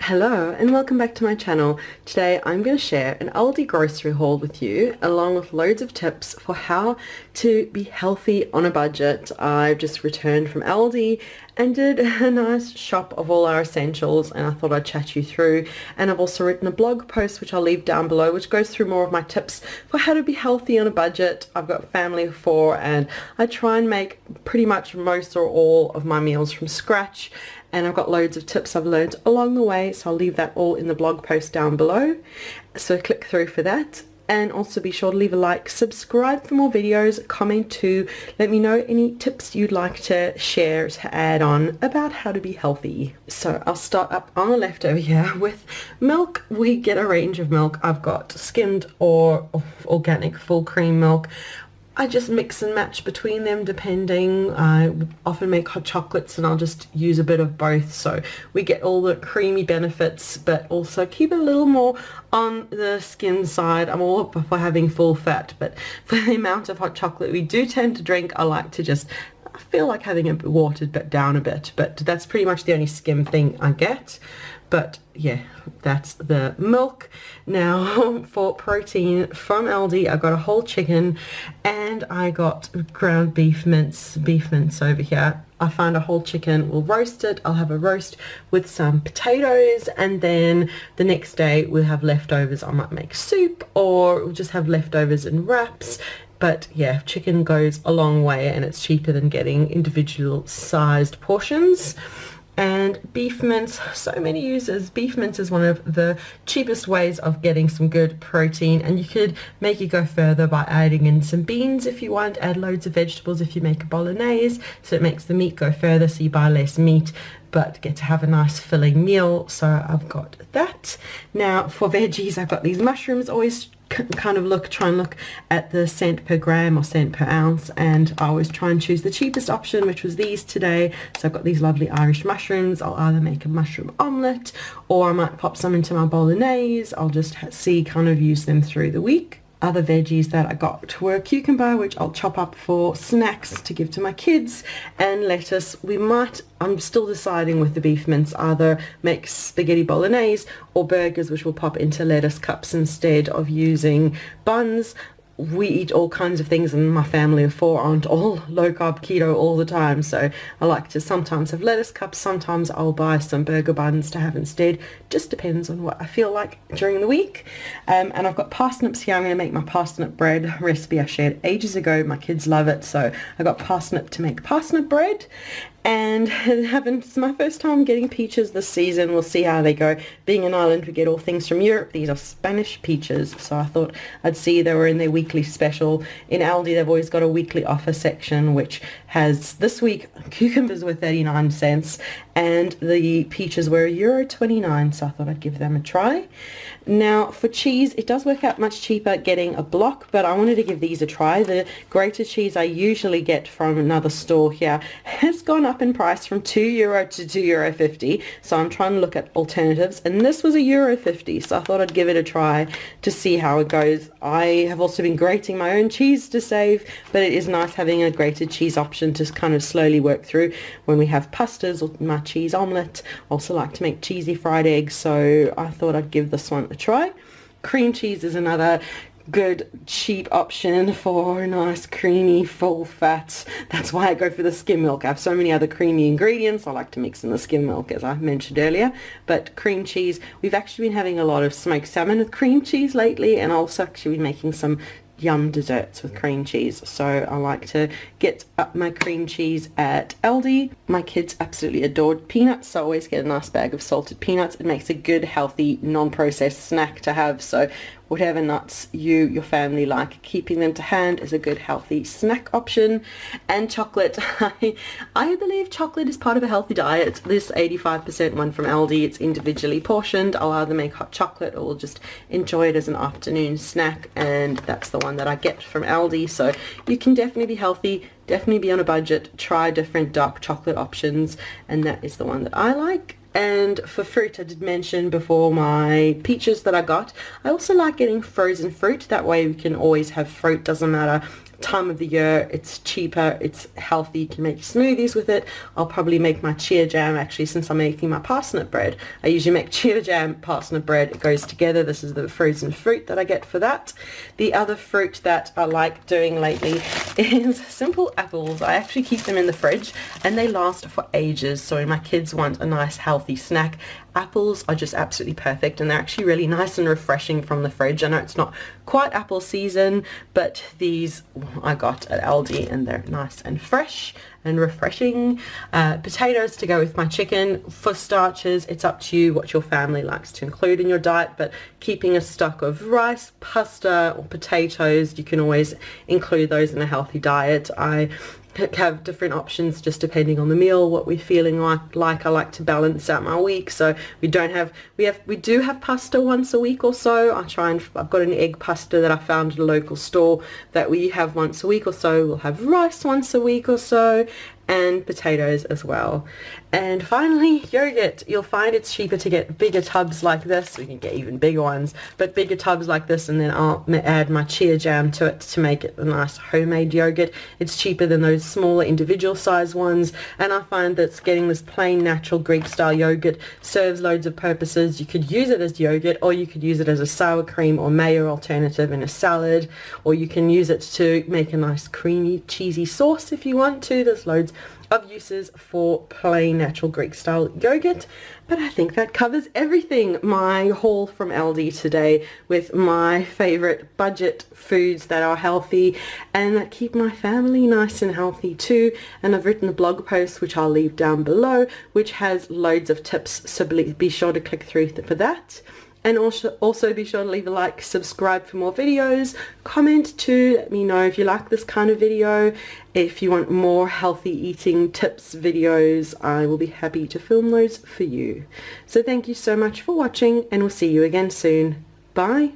Hello and welcome back to my channel. Today I'm going to share an Aldi grocery haul with you along with loads of tips for how to be healthy on a budget. I've just returned from Aldi and did a nice shop of all our essentials, and I thought I'd chat you through. And I've also written a blog post which I'll leave down below, which goes through more of my tips for how to be healthy on a budget. I've got a family of 4 and I try and make pretty much most or all of my meals from scratch. And I've got loads of tips I've learned along the way, so I'll leave that all in the blog post down below. So click through for that. And also be sure to leave a like, subscribe for more videos, comment too. Let me know any tips you'd like to share to add on about how to be healthy. So I'll start up on the left over here with milk. We get a range of milk. I've got skimmed or organic full cream milk. I just mix and match between them depending. I often make hot chocolates and I'll just use a bit of both, so we get all the creamy benefits but also keep it a little more on the skim side. I'm all up for having full fat, but for the amount of hot chocolate we do tend to drink, I like to just, I feel like having it watered down a bit, but that's pretty much the only skim thing I get. But yeah, that's the milk. Now for protein from Aldi, I got a whole chicken and I got ground beef mince over here. I found a whole chicken, we'll roast it. I'll have a roast with some potatoes, and then the next day we'll have leftovers. I might make soup or we'll just have leftovers in wraps. But yeah, chicken goes a long way and it's cheaper than getting individual sized portions. And beef mince, so many uses. Beef mince is one of the cheapest ways of getting some good protein, and you could make it go further by adding in some beans if you want, add loads of vegetables if you make a bolognese, so it makes the meat go further, so you buy less meat but get to have a nice filling meal. So I've got that. Now for veggies, I've got these mushrooms. Always kind of try and look at the cent per gram or cent per ounce, and I always try and choose the cheapest option, which was these today. So I've got these lovely Irish mushrooms. I'll either make a mushroom omelette or I might pop some into my bolognese. I'll just use them through the week. Other veggies that I got were cucumber, which I'll chop up for snacks to give to my kids, and lettuce. I'm still deciding with the beef mince, either make spaghetti bolognese or burgers, which will pop into lettuce cups instead of using buns. We eat all kinds of things, and my family of 4 aren't all low carb keto all the time, so I like to sometimes have lettuce cups, sometimes I'll buy some burger buns to have instead. Just depends on what I feel like during the week. And I've got parsnips here. I'm going to make my parsnip bread recipe I shared ages ago. My kids love it, so I got parsnip to make parsnip bread. And it's my first time getting peaches this season. We'll see how they go. Being an island, we get all things from Europe. These are Spanish peaches, so I thought I'd see they were in their weekly special. In Aldi, they've always got a weekly offer section, which has this week cucumbers were 39 cents and the peaches were €1.29, so I thought I'd give them a try. Now for cheese, it does work out much cheaper getting a block, but I wanted to give these a try. The grated cheese I usually get from another store here has gone up in price from €2 to €2.50, so I'm trying to look at alternatives, and this was €1.50, so I thought I'd give it a try to see how it goes. I have also been grating my own cheese to save, but it is nice having a grated cheese option to kind of slowly work through when we have pastas or my cheese omelette. I also like to make cheesy fried eggs, so I thought I'd give this one a try. Cream cheese is another good cheap option for nice creamy full fat. That's why I go for the skim milk. I have so many other creamy ingredients I like to mix in the skim milk, as I mentioned earlier. But cream cheese, we've actually been having a lot of smoked salmon with cream cheese lately, and also actually been making some yum desserts with cream cheese, so I like to get up my cream cheese at Aldi. My kids absolutely adored peanuts, so I always get a nice bag of salted peanuts. It makes a good healthy non-processed snack to have, so whatever nuts your family like, keeping them to hand is a good healthy snack option. And chocolate, I believe chocolate is part of a healthy diet. This 85% one from Aldi, it's individually portioned. I'll either make hot chocolate or just enjoy it as an afternoon snack, and that's the one that I get from Aldi. So you can definitely be healthy, definitely be on a budget, try different dark chocolate options, and that is the one that I like. And for fruit, I did mention before my peaches that I got. I also like getting frozen fruit. That way we can always have fruit. Doesn't matter time of the year. It's cheaper, it's healthy, you can make smoothies with it. I'll probably make my chia jam, actually, since I'm making my parsnip bread. I usually make chia jam, parsnip bread, it goes together. This is the frozen fruit that I get for that. The other fruit that I like doing lately is simple apples. I actually keep them in the fridge and they last for ages, so when my kids want a nice healthy snack, apples are just absolutely perfect, and they're actually really nice and refreshing from the fridge. I know it's not quite apple season, but these I got at Aldi and they're nice and fresh and refreshing. Potatoes to go with my chicken. For starches, it's up to you what your family likes to include in your diet, but keeping a stock of rice, pasta or potatoes, you can always include those in a healthy diet. I have different options just depending on the meal, what we're feeling like. I like to balance out my week, so we do have pasta once a week or so. I've got an egg pasta that I found at a local store that we have once a week or so. We'll have rice once a week or so, and potatoes as well. And finally, yogurt. You'll find it's cheaper to get bigger tubs like this. We can get even bigger ones, but bigger tubs like this, and then I'll add my chia jam to it to make it a nice homemade yogurt. It's cheaper than those smaller individual size ones, and I find that getting this plain natural Greek style yogurt serves loads of purposes. You could use it as yogurt, or you could use it as a sour cream or mayo alternative in a salad, or you can use it to make a nice creamy cheesy sauce if you want to. There's loads of uses for plain natural Greek style yogurt. But I think that covers everything. My haul from Aldi today with my favorite budget foods that are healthy and that keep my family nice and healthy too. And I've written a blog post which I'll leave down below, which has loads of tips, so be sure to click through for that. And also be sure to leave a like, subscribe for more videos, comment too, let me know if you like this kind of video. If you want more healthy eating tips videos, I will be happy to film those for you. So thank you so much for watching, and we'll see you again soon. Bye!